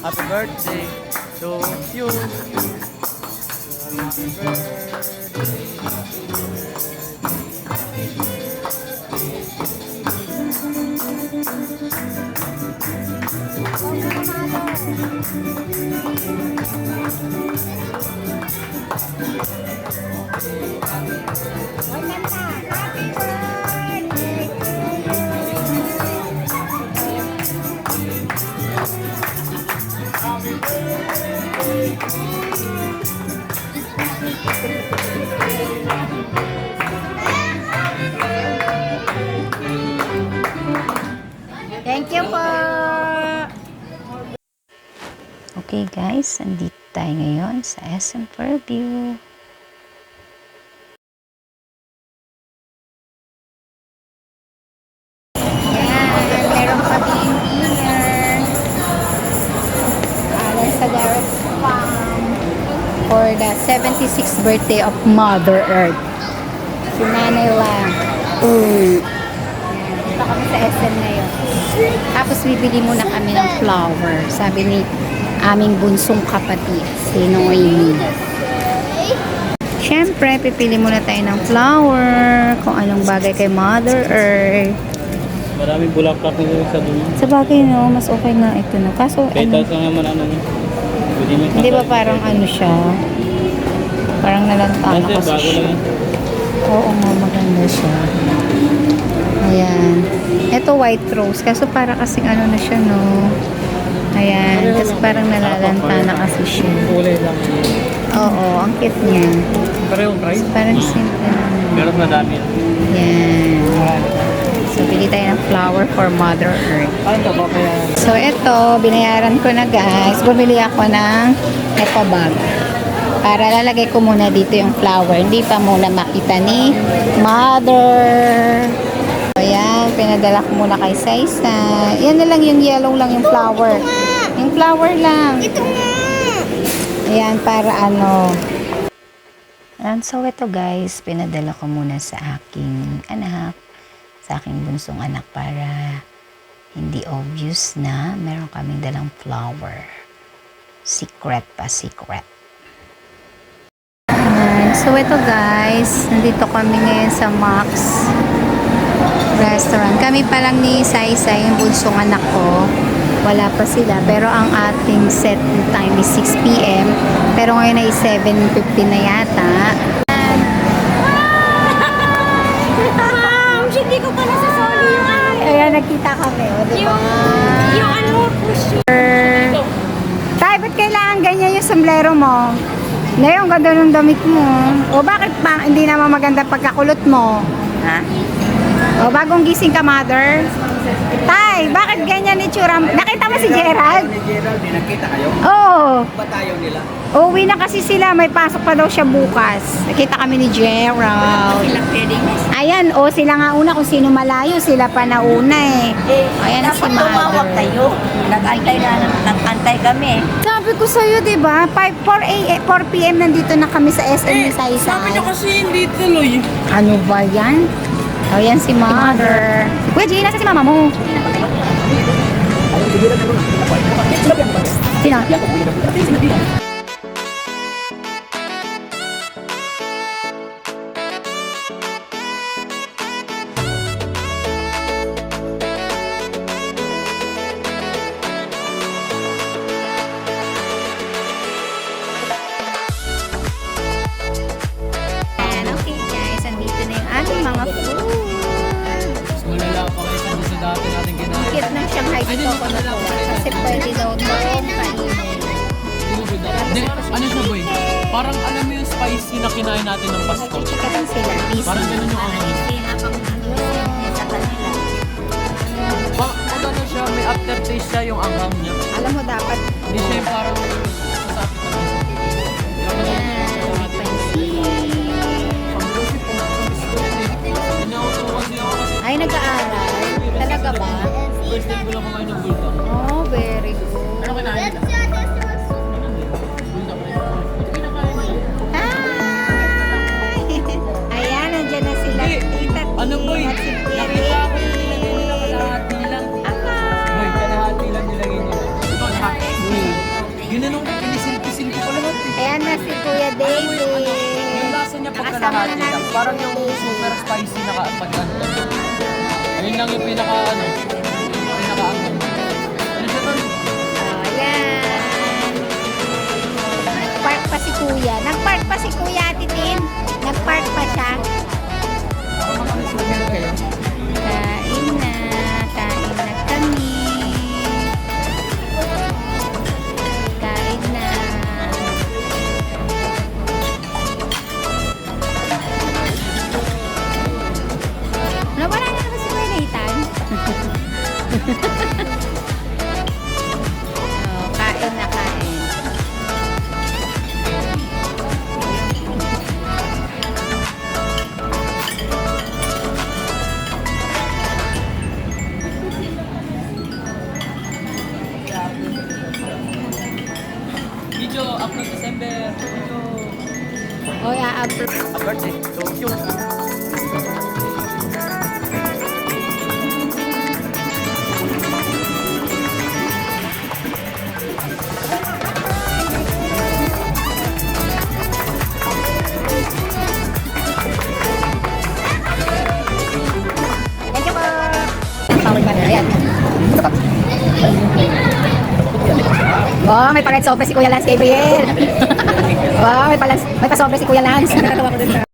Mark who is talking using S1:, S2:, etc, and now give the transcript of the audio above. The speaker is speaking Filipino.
S1: Happy birthday to you. Happy
S2: Thank you po.
S3: Okay guys, andito tayo ngayon sa SM Fairview.
S2: Meron kami dinner sa Garrett's Farm for the 76th birthday of Mother Earth. Si Nanay lang. Dito kami sa SM ngayon. Tapos bibili muna kami ng flower. Sabi ni aming bunsong kapatid, si Noemi. Siyempre, pipili muna tayo ng flower, kung anong bagay kay Mother Earth.
S1: Maraming bulaklak nito sa dulo.
S3: Sa bagay no, mas okay nga ito no. Kaso
S1: Kahit
S3: ano,
S1: sa naman ano.
S3: hindi ba parang ano siya? Parang nalantana
S1: Kasi
S3: kasi
S1: bago
S3: siya.
S1: lang yan.
S3: Oo nga, maganda siya. Ayan. Ito white rose. Kaso parang kasing ano na siya no. Ayan. Kasi parang nalalantana kasi siya.
S1: Kulay lang.
S3: Oo, ang cute niya.
S1: Parehong price?
S3: Parang simple lang.
S1: Meron na dami yan.
S3: Yan. So, bili tayo ng flower for Mother Earth.
S1: Ay, ito ba kaya?
S3: So, ito, binayaran ko na guys. Bumili ako ng eco bag. Para lalagay ko muna dito yung flower. Hindi pa muna makita ni Mother. So, yan. Pinadala ko muna kay Saisa. Yan na lang yung yellow lang yung flower. Yung flower lang.
S2: Ito nga!
S3: Ayan, para ano. And so, ito guys, pinadala ko muna sa aking anak. Sa aking bunsong anak para hindi obvious na meron kaming dalang flower. Secret pa, secret. Ayan. So, ito guys, nandito kami ngayon sa Max Restaurant. Kami pa lang ni Saisa, yung bunsong anak ko. Wala pa sila. Pero ang ating set time is 6 p.m. Pero ngayon ay 7:50 na yata.
S2: Hindi ko pa nasasoli yung
S3: Ayan, nakita kami. O, diba?
S2: yung ano, push.
S3: Tay, ba't kailangan ganyan yung sombrero mo? Ngayon, ganda ng damit mo. O bakit pa hindi naman maganda pagkakulot mo? Ha? O bagong gising ka, Mother? Tay, bakit ganyan itsura mo? Nakita mo si Gerald?
S1: Ni Gerald, di nakita kayo?
S3: Oo.
S1: Ba't ayaw nila?
S3: Uwi na kasi sila. May pasok pa daw siya bukas. Nakita kami ni Gerald. Ayan, o sila nga una kung sino malayo. Sila pa nauna eh. Ayan na si
S2: Dapat tumawag
S3: Mother.
S2: tayo. Nag-antay kami.
S3: Sabi ko sa'yo, di ba? 4 p.m. nandito na kami sa SM ni Saisay.
S1: Sabi niyo kasi hindi tuloy.
S3: Ano ba yan? O, yan si Mother. Kuya G, nasa si mama mo? Sino? Okay guys, andito na yung ating mga food.
S1: Malala pa kayo sa dati natin kinain.
S3: Kit ng Shanghai dito ako nakuha kasi pwede daw itong kainin.
S1: Hindi, ano siya boy? Parang alam mo yung spicy na kinain natin ng Pasko.
S3: Chikatin sila.
S1: Parang ganun yung ano. Pag ano siya, may aftertaste siya yung anghang niya.
S3: Alam mo dapat
S1: Hindi siya yung parang sasapit na.
S3: ay nag-aaral. Talaga ba?
S1: First time ko lang kumain ng bulldog.
S3: Oh, very good.
S1: Ano kinain nila? Bulldog. parang yung super spicy na pag ano. Ayun lang yung pinaka ano. Pinaka ano. Ano siya tol?
S2: Ayan. Nag-park pa si Kuya. Nag-park pa si Kuya, Titin. Nag-park pa siya.
S1: Parang makakasugan kayo.
S2: Kain na. Kain na kami. Kain na. Nawala na naman si Kuya Nathan. Oh, kain na kain.
S1: Video, upload December. Video.
S2: O, i-upload.
S1: Birthday. So, cute.
S2: Thank you po. Power banner. Ayan. Oh, may pa-red sobre si Kuya Lance Gabriel. Oh, may pa-sobre si Kuya Lance. Nakatawa ko dun sa